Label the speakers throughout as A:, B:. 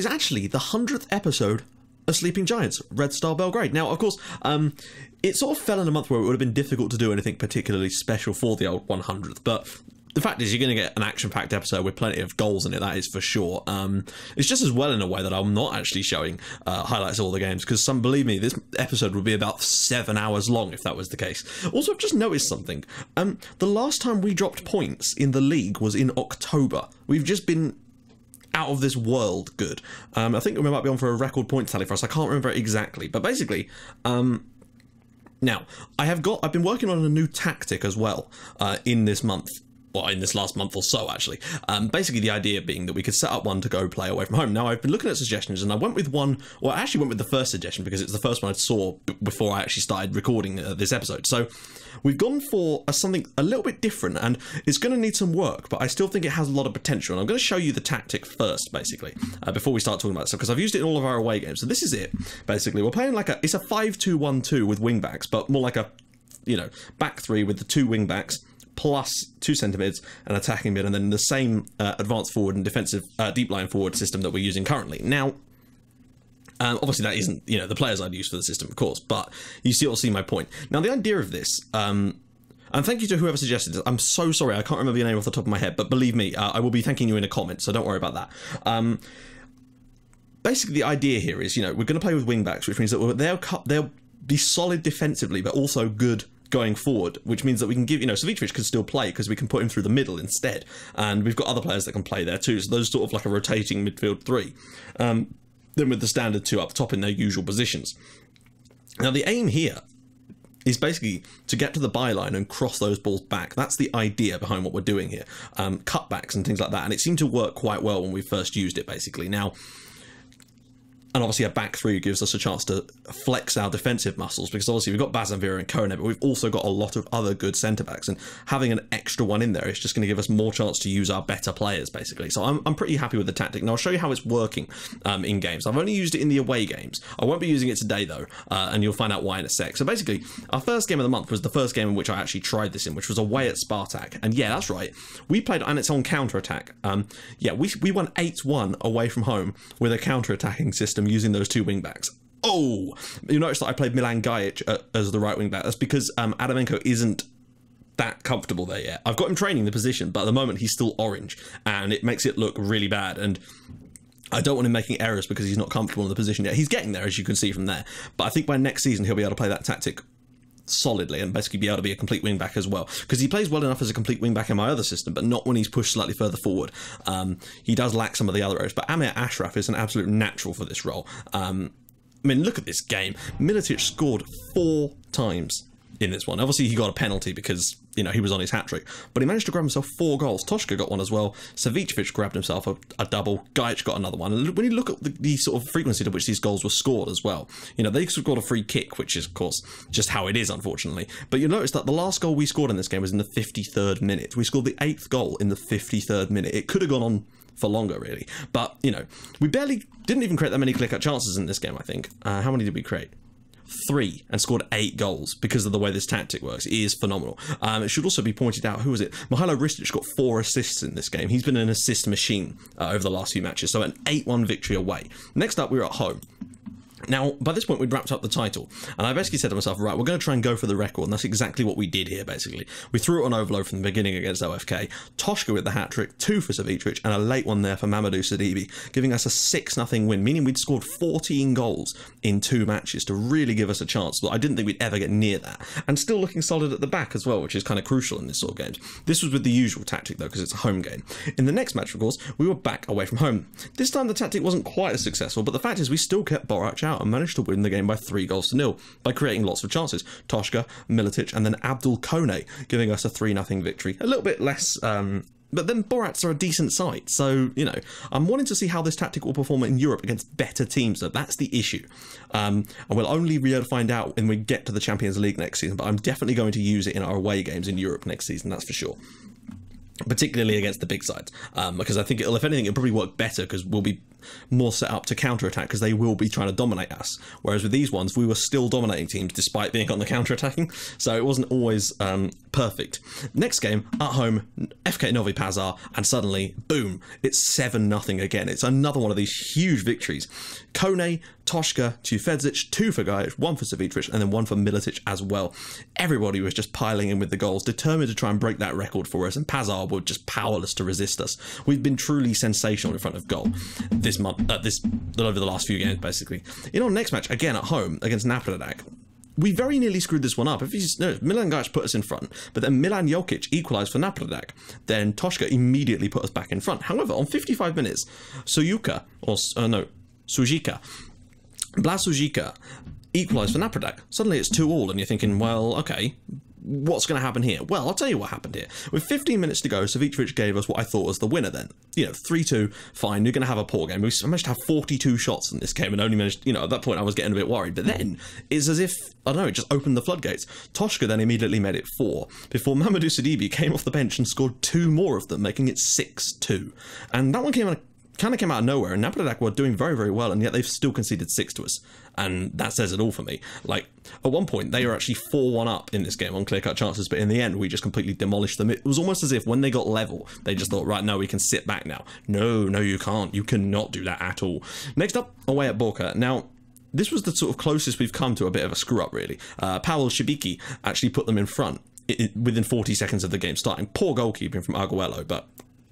A: is actually the 100th episode of Sleeping Giants, Red Star Belgrade. Now, of course, it sort of fell in a month where it would have been difficult to do anything particularly special for the old 100th, but the fact is you're going to get an action-packed episode with plenty of goals in it, that is for sure. It's just as well in a way that I'm not actually showing highlights of all the games, because believe me, this episode would be about 7 hours long if that was the case. Also, I've just noticed something. The last time we dropped points in the league was in October. We've just been out of this world good. I think we might be on for a record point tally for us. I can't remember exactly, but basically, now I've been working on a new tactic as well in this month. Well, in this last month or so, actually. Basically, the idea being that we could set up one to go play away from home. Now, I've been looking at suggestions, and I went with one, well, I actually went with the first suggestion because it's the first one I saw before I actually started recording this episode. So, we've gone for something a little bit different, and it's going to need some work, but I still think it has a lot of potential. And I'm going to show you the tactic first, basically, before we start talking about stuff, because I've used it in all of our away games. So this is it, basically. We're playing like it's a 5-2-1-2 with wing-backs, but more like a, back three with the two wing-backs, plus 2 centre mids, an attacking mid, and then the same advanced forward and defensive deep line forward system that we're using currently. Now, obviously that isn't, the players I'd use for the system, of course, but you still see my point. Now, the idea of this, and thank you to whoever suggested this. I'm so sorry, I can't remember your name off the top of my head, but believe me, I will be thanking you in a comment, so don't worry about that. Basically, the idea here is, we're going to play with wing-backs, which means that they'll be solid defensively, but also good going forward, which means that we can give, Savicevic could still play because we can put him through the middle instead, and we've got other players that can play there too, so those sort of like a rotating midfield three, then with the standard 2 up top in their usual positions. Now, the aim here is basically to get to the byline and cross those balls back. That's the idea behind what we're doing here, cutbacks and things like that, and it seemed to work quite well when we first used it, basically. Now, and obviously a back three gives us a chance to flex our defensive muscles, because obviously we've got Bazanvira and Kone, but we've also got a lot of other good centre-backs, and having an extra one in there is just going to give us more chance to use our better players, basically. So I'm pretty happy with the tactic. Now, I'll show you how it's working in games. I've only used it in the away games. I won't be using it today, though, and you'll find out why in a sec. So basically, our first game of the month was the first game in which I actually tried this in, which was away at Spartak. And yeah, that's right. We played, and it's on counter-attack. We won 8-1 away from home with a counter-attacking system using those 2 wing backs. Oh, you notice that I played Milan Gajic as the right wing back. That's because Adamenko isn't that comfortable there yet. I've got him training the position, but at the moment he's still orange, and it makes it look really bad, and I don't want him making errors because he's not comfortable in the position yet. He's getting there, as you can see from there, but I think by next season he'll be able to play that tactic solidly and basically be able to be a complete wing back as well, because he plays well enough as a complete wing back in my other system, but not when he's pushed slightly further forward. He does lack some of the other areas, but Amir Ashraf is an absolute natural for this role. I mean, look at this game. Militic scored 4 times in this one. Obviously, he got a penalty because, he was on his hat-trick, but he managed to grab himself 4 goals. Toshka got one as well. Savicevic grabbed himself a double. Gajic got another one. And when you look at the sort of frequency to which these goals were scored as well, they scored a free kick, which is, of course, just how it is, unfortunately. But you notice that the last goal we scored in this game was in the 53rd minute. We scored the 8th goal in the 53rd minute. It could have gone on for longer, really. But, we didn't even create that many clear-cut chances in this game, I think. How many did we create? 3, and scored 8 goals because of the way this tactic works. It is phenomenal. It should also be pointed out, who was it? Mihailo Ristic got 4 assists in this game. He's been an assist machine over the last few matches, so an 8-1 victory away. Next up, we were at home. Now, by this point, we'd wrapped up the title, and I basically said to myself, right, we're going to try and go for the record, and that's exactly what we did here, basically. We threw it on overload from the beginning against OFK, Toshka with the hat-trick, 2 for Savicevic, and a late one there for Mamadou Sidibe, giving us a 6-0 win, meaning we'd scored 14 goals in 2 matches to really give us a chance, but I didn't think we'd ever get near that, and still looking solid at the back as well, which is kind of crucial in this sort of games. This was with the usual tactic, though, because it's a home game. In the next match, of course, we were back away from home. This time, the tactic wasn't quite as successful, but the fact is we still kept Borac out and managed to win the game by 3-0 by creating lots of chances. Toshka, Militic, and then Abdul Kone giving us a 3-0 victory. A little bit less, but then Borats are a decent side, so, I'm wanting to see how this tactic will perform in Europe against better teams, so that's the issue. And we'll only be able to find out when we get to the Champions League next season, but I'm definitely going to use it in our away games in Europe next season, that's for sure. Particularly against the big sides, because I think if anything, it'll probably work better because we'll be more set up to counter-attack because they will be trying to dominate us. Whereas with these ones, we were still dominating teams despite being on the counter-attacking, so it wasn't always perfect. Next game, at home, FK Novi Pazar, and suddenly, boom, it's 7-0 again. It's another one of these huge victories. Kone, Toshka, 2 Fedzic, 2 for Gajic, 1 for Savicevic, and then 1 for Militic as well. Everybody was just piling in with the goals, determined to try and break that record for us, and Pazar were just powerless to resist us. We've been truly sensational in front of goal this month, over the last few games, basically. In our next match, again at home, against Napredak, we very nearly screwed this one up. If you notice, Milan Gajic put us in front, but then Milan Jokic equalised for Napredak. Then Toshka immediately put us back in front. However, on 55 minutes, Sujika, Blas Sujika equalised for Napredak. Suddenly it's 2-2, and you're thinking, well, okay, what's going to happen here? Well, I'll tell you what happened here. With 15 minutes to go, Savicevic gave us what I thought was the winner then. 3-2, fine, you're going to have a poor game. We managed to have 42 shots in this game and only managed, at that point I was getting a bit worried. But then, it's as if, I don't know, it just opened the floodgates. Toshka then immediately made it 4, before Mamadou Sidibe came off the bench and scored 2 more of them, making it 6-2. And that one kind of came out of nowhere, and Napredak were doing very, very well, and yet they've still conceded 6 to us. And that says it all for me. Like, at one point, they were actually 4-1 up in this game on clear-cut chances, but in the end, we just completely demolished them. It was almost as if when they got level, they just thought, right, no, we can sit back now. No, you can't. You cannot do that at all. Next up, away at Borca. Now, this was the sort of closest we've come to a bit of a screw-up, really. Paweł Szybicki actually put them in front within 40 seconds of the game starting. Poor goalkeeping from Arguello, but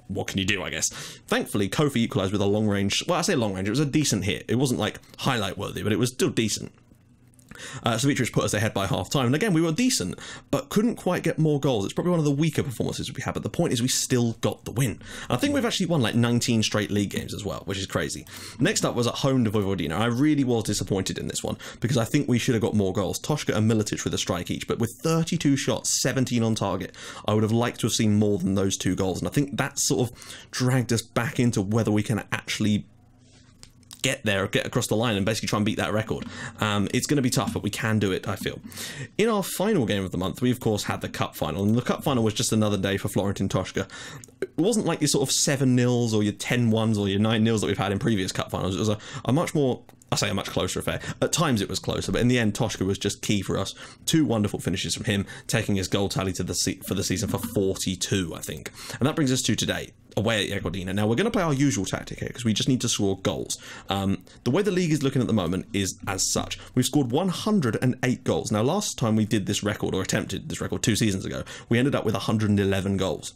A: what can you do, I guess? Thankfully, Kofi equalised with a long range. Well, I say long range, it was a decent hit. It wasn't like highlight worthy, but it was still decent. Savicevic put us ahead by half time, and again we were decent but couldn't quite get more goals. It's probably one of the weaker performances we had, but the point is we still got the win, and I think we've actually won like 19 straight league games as well, which is crazy. Next up was at home to Vojvodina. I really was disappointed in this one because I think we should have got more goals. Toshka and Militic with a strike each, but with 32 shots, 17 on target, I would have liked to have seen more than those 2 goals, and I think that sort of dragged us back into whether we can actually get across the line and basically try and beat that record. It's going to be tough, but we can do it, I feel. In our final game of the month, we of course had the cup final, and the cup final was just another day for Florentin Toshka. It wasn't like your sort of 7-0s or your 10-1s or your 9-0s that we've had in previous cup finals. It was a much more, I say a much closer affair. At times it was closer, but in the end Toshka was just key for us. 2 wonderful finishes from him, taking his goal tally for the season for 42, I think. And that brings us to today, away at Jagodina. Now we're going to play our usual tactic here because we just need to score goals. The way the league is looking at the moment is as such. We've scored 108 goals. Now last time we did this record, or attempted this record 2 seasons ago, we ended up with 111 goals.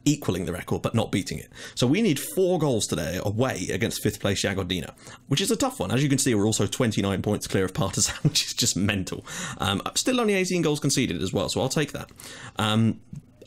A: Equaling the record but not beating it. So we need 4 goals today away against 5th place Jagodina, which is a tough one. As you can see, we're also 29 points clear of Partizan, which is just mental. Still only 18 goals conceded as well, so I'll take that.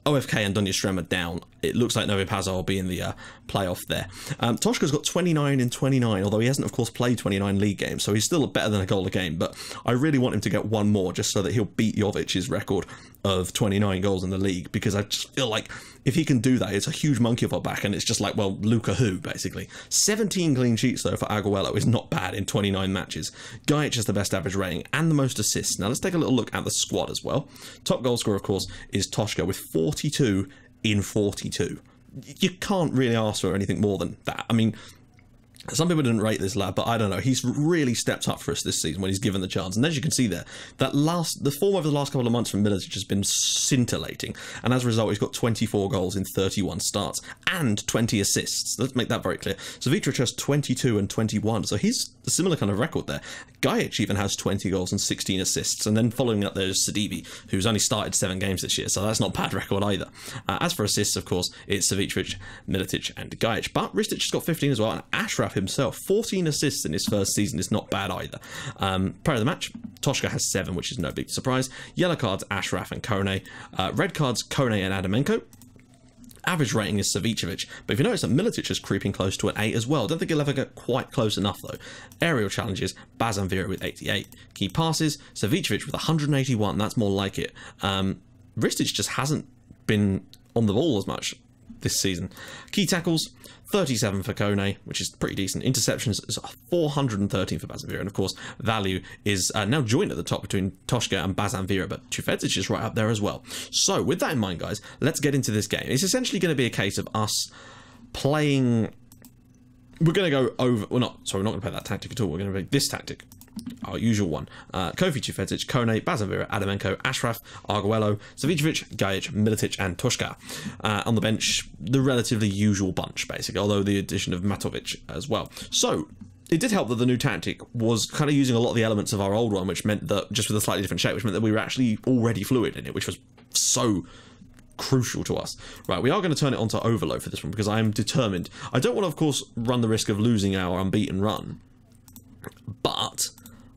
A: OFK and Donetsk are down. It looks like Novi Pazar will be in the playoff there. Toshka's got 29 in 29, although he hasn't, of course, played 29 league games, so he's still better than a goal a game, but I really want him to get 1 more just so that he'll beat Jovic's record of 29 goals in the league, because I just feel like if he can do that, it's a huge monkey off our back, and it's just like, well, Luka who, basically. 17 clean sheets, though, for Arguello is not bad in 29 matches. Gajic has the best average rating and the most assists. Now, let's take a little look at the squad as well. Top goal scorer, of course, is Toshka with 42 in 42. You can't really ask for anything more than that. I mean, some people didn't rate this lad, but I don't know. He's really stepped up for us this season when he's given the chance. And as you can see there, the form over the last couple of months from Militic has been scintillating. And as a result, he's got 24 goals in 31 starts and 20 assists. Let's make that very clear. Savicevic has 22 and 21. So he's a similar kind of record there. Gajic even has 20 goals and 16 assists. And then following up there's Sidibe, who's only started 7 games this year. So that's not a bad record either. As for assists, of course, it's Savicevic, Militic and Gajic. But Ristic has got 15 as well. And Ashraf himself, 14 assists in his first season is not bad either. Player of the match, Toshka has 7, which is no big surprise. Yellow cards, Ashraf and Kone. Red cards, Kone and Adamenko. Average rating is Savicevic, but if you notice that Militic is creeping close to an 8 as well. Don't think he'll ever get quite close enough though. Aerial challenges, Bazan Vera with 88. Key passes, Savicevic with 181, that's more like it. Ristic just hasn't been on the ball as much this season. Key tackles, 37 for Kone, which is pretty decent. Interceptions is 413 for Bazan Vera, and of course value is now joint at the top between Toshka and Bazan Vera, but Chufedzic is right up there as well. So with that in mind, guys, let's get into this game. It's essentially going to be a case of us playing we're going to go over... Well, we're not going to play that tactic at all. We're going to play this tactic. Our usual one. Kofi, Chufedzic, Kone, Bazavira, Adamenko, Ashraf, Arguello, Savicevic, Gajic, Militic, and Tushka. On the bench, the relatively usual bunch, basically, although the addition of Matovic as well. So, it did help that the new tactic was kind of using a lot of the elements of our old one, which meant that, just with a slightly different shape, which meant that we were actually already fluid in it, which was so crucial to us. Right, we are going to turn it onto overload for this one, because I am determined. I don't want to, of course, run the risk of losing our unbeaten run, but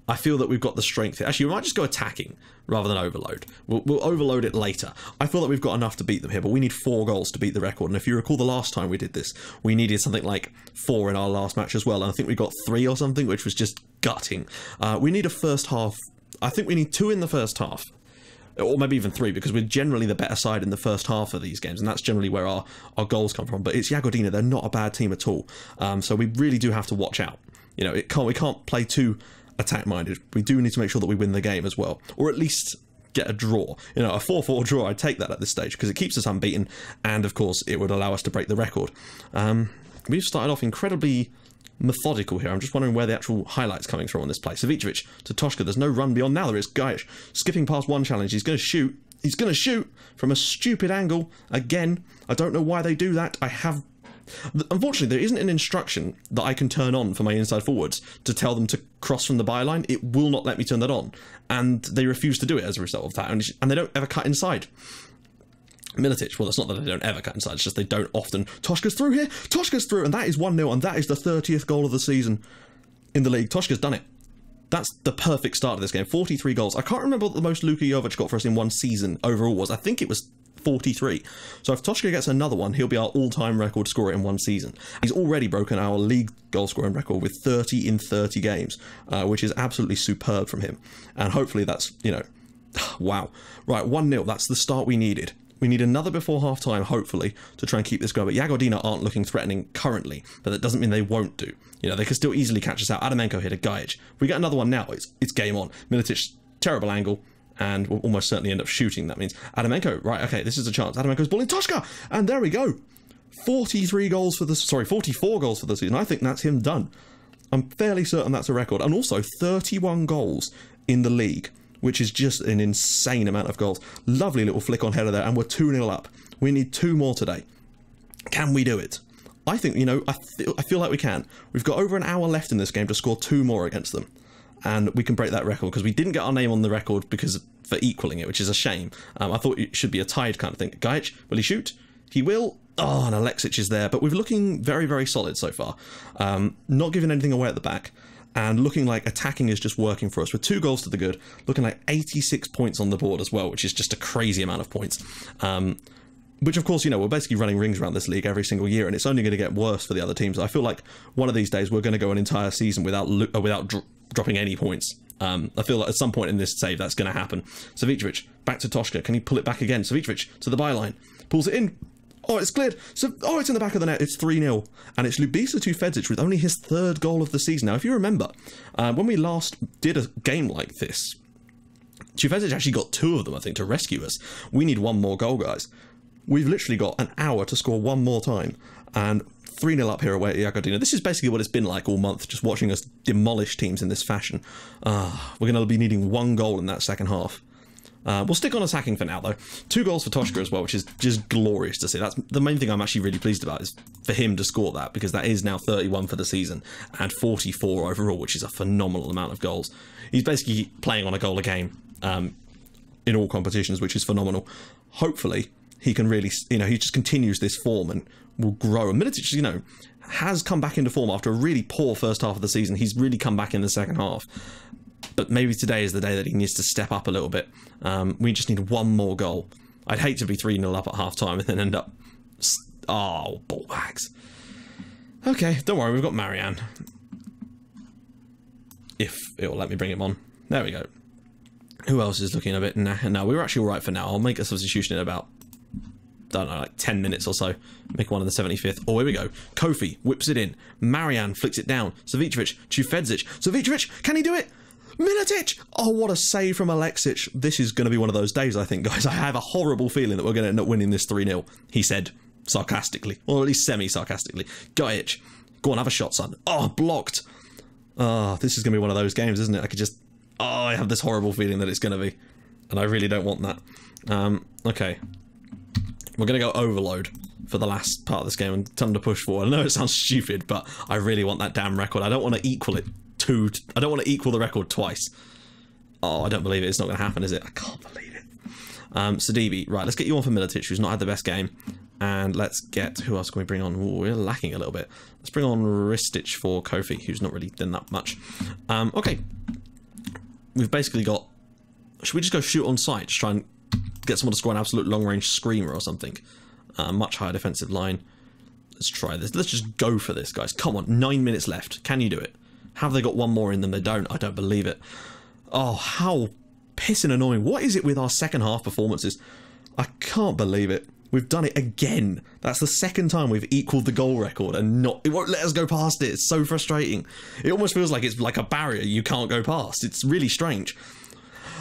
A: I feel that we've got the strength here. Actually, we might just go attacking rather than overload. We'll overload it later. I feel that we've got enough to beat them here, but we need 4 goals to beat the record. And if you recall the last time we did this, we needed something like 4 in our last match as well. And I think we got 3 or something, which was just gutting. We need a first half. I think we need 2 in the first half. Or maybe even 3, because we're generally the better side in the first half of these games, and that's generally where our goals come from. But it's Jagodina. They're not a bad team at all. So we really do have to watch out. You know, we can't play too attack-minded. We do need to make sure that we win the game as well, or at least get a draw. You know, a 4-4 draw, I'd take that at this stage, because it keeps us unbeaten, and of course it would allow us to break the record. We've started off incredibly methodical here. I'm just wondering where the actual highlights coming through on this play. Savicevic to Toshka. There's no run beyond. Now there is. Gajic skipping past one challenge. He's going to shoot. He's going to shoot from a stupid angle again. I don't know why they do that. Unfortunately, there isn't an instruction that I can turn on for my inside forwards to tell them to cross from the byline. It will not let me turn that on, and they refuse to do it as a result of that, and they don't ever cut inside. Militic, well, it's not that they don't ever cut inside, it's just they don't often. Toshka's through here, Toshka's through, and that is 1-0, and that is the 30th goal of the season in the league. Toshka's done it. That's the perfect start of this game. 43 goals. I can't remember what the most Luka Jovic got for us in one season overall was. I think it was 43. So if Toshka gets another one, he'll be our all-time record scorer in one season. He's already broken our league goal scoring record with 30 in 30 games, which is absolutely superb from him. And hopefully that's, you know, wow. Right, 1-0. That's the start we needed. We need another before half-time, hopefully, to try and keep this going. But Jagodina aren't looking threatening currently, but that doesn't mean they won't do. You know, they can still easily catch us out. Adamenko hit a Gajic. If we get another one now, it's game on. Militic, terrible angle, and we'll almost certainly end up shooting. That means Adamenko, right, okay, this is a chance. Adamenko's ball in Toshka, and there we go. 44 goals for the season. I think that's him done. I'm fairly certain that's a record. And also 31 goals in the league, which is just an insane amount of goals. Lovely little flick on header there, and we're 2-0 up. We need 2 more today. Can we do it? I think, you know, I feel like we can. We've got over an hour left in this game to score 2 more against them, and we can break that record, because we didn't get our name on the record for equaling it, which is a shame. I thought it should be a tied kind of thing. Gajic, will he shoot? He will. Oh, and Alexic is there, but we're looking very, very solid so far. Not giving anything away at the back, and looking like attacking is just working for us with 2 goals to the good, looking like 86 points on the board as well, which is just a crazy amount of points. Which, of course, you know, we're basically running rings around this league every single year, and it's only going to get worse for the other teams. I feel like one of these days we're going to go an entire season without dropping any points. I feel like at some point in this save that's going to happen. Savicevic, back to Toshka. Can he pull it back again? Savicevic to the byline. Pulls it in. Oh, it's cleared. Oh, it's in the back of the net. It's 3-0. And it's Ljubisa Chufedzic with only his 3rd goal of the season. Now, if you remember, when we last did a game like this, Chufedzic actually got 2 of them, I think, to rescue us. We need 1 more goal, guys. We've literally got an hour to score 1 more time. And 3-0 up here away at Jagodina. This is basically what it's been like all month, just watching us demolish teams in this fashion. We're going to be needing 1 goal in that second half. We'll stick on attacking for now, though. 2 goals for Toshka as well, which is just glorious to see. That's the main thing I'm actually really pleased about, is for him to score that, because that is now 31 for the season and 44 overall, which is a phenomenal amount of goals. He's basically playing on a goal a game in all competitions, which is phenomenal. Hopefully, he can really, you know, he just continues this form and will grow. And Militic, you know, has come back into form after a really poor first half of the season. He's really come back in the second half. But maybe today is the day that he needs to step up a little bit. We just need 1 more goal. I'd hate to be 3-0 up at half-time and then end up... Oh, ball bags. Okay, don't worry, we've got Marianne. If it'll let me bring him on. There we go. Who else is looking a bit... Nah, no, we were actually alright for now. I'll make a substitution in about, I don't know, like 10 minutes or so. Make one in the 75th. Oh, here we go. Kofi whips it in. Marianne flicks it down. Savicevic, Chufedzic. Savicevic, can he do it? Militic! Oh, what a save from Alexic. This is going to be one of those days, I think, guys. I have a horrible feeling that we're going to end up winning this 3-0, he said sarcastically, or at least semi-sarcastically. Gajic Go on, have a shot, son. Oh, blocked. Oh, this is going to be one of those games, isn't it? I could just... Oh, I have this horrible feeling that it's going to be. And I really don't want that. Okay. We're going to go overload for the last part of this game and tell them to push forward. I know it sounds stupid, but I really want that damn record. I don't want to equal it I don't want to equal the record twice. Oh, I don't believe it. It's not going to happen, is it? I can't believe it. Sadibi. Right, let's get you on for Milicic, who's not had the best game. And let's get... Who else can we bring on? Ooh, we're lacking a little bit. Let's bring on Ristic for Kofi, who's not really done that much. Okay. We've basically got... Should we just go shoot on sight? Just try and get someone to score an absolute long-range screamer or something. Much higher defensive line. Let's try this. Let's just go for this, guys. Come on, 9 minutes left. Can you do it? Have they got one more in them? They don't. I don't believe it. Oh, how pissing annoying. What is it with our second half performances? I can't believe it. We've done it again. That's the second time we've equaled the goal record and it won't let us go past it. It's so frustrating. It almost feels like it's like a barrier you can't go past. It's really strange.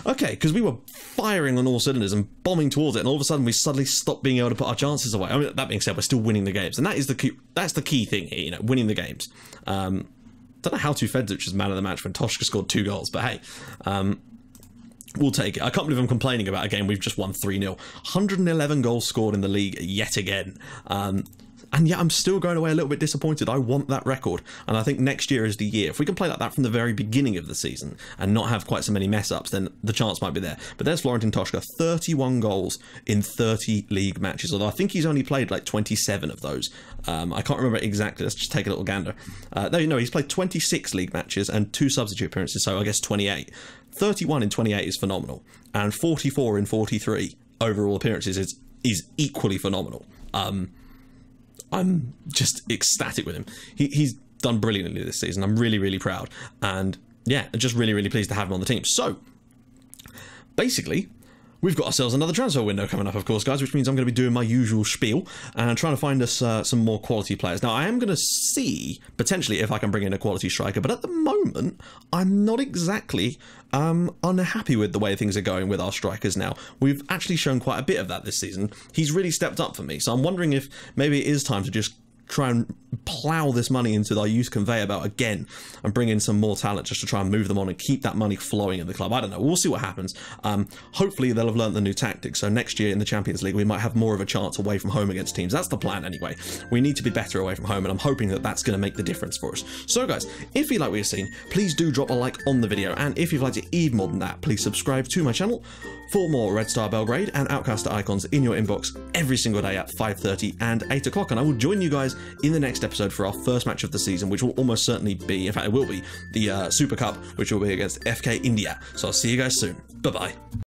A: Okay, because we were firing on all cylinders and bombing towards it, and all of a sudden we suddenly stopped being able to put our chances away. I mean, that being said, we're still winning the games, and that is that's the key thing here, you know, winning the games. Don't know how Fedzic was man of the match when Toshka scored 2 goals, but hey, we'll take it. I can't believe I'm complaining about a game we've just won 3-0. 111 goals scored in the league yet again. And yet I'm still going away a little bit disappointed. I want that record, and I think next year is the year. If we can play like that from the very beginning of the season and not have quite so many mess-ups, then the chance might be there. But there's Florentin Toshka, 31 goals in 30 league matches, although I think he's only played like 27 of those. I can't remember exactly. Let's just take a little gander. No, he's played 26 league matches and 2 substitute appearances, so I guess 28. 31 in 28 is phenomenal, and 44 in 43 overall appearances is equally phenomenal. I'm just ecstatic with him. He's done brilliantly this season. I'm really, really proud. And yeah, just really, really pleased to have him on the team. So, basically, we've got ourselves another transfer window coming up, of course, guys, which means I'm going to be doing my usual spiel and trying to find us some more quality players. Now, I am going to see, potentially, if I can bring in a quality striker, but at the moment, I'm not exactly unhappy with the way things are going with our strikers now. We've actually shown quite a bit of that this season. He's really stepped up for me, so I'm wondering if maybe it is time to just try and plough this money into our youth conveyor belt again and bring in some more talent just to try and move them on and keep that money flowing in the club. I don't know. We'll see what happens. Hopefully they'll have learned the new tactics, so next year in the Champions League we might have more of a chance away from home against teams. That's the plan anyway. We need to be better away from home, and I'm hoping that that's going to make the difference for us. So guys, if you like what you're seeing, please do drop a like on the video, and if you'd like it even more than that, please subscribe to my channel for more Red Star Belgrade and Outcaster icons in your inbox every single day at 5:30 and 8 o'clock, and I will join you guys in the next episode for our first match of the season, which will almost certainly be, in fact it will be, the Super Cup, which will be against FK India. So I'll see you guys soon. Bye bye.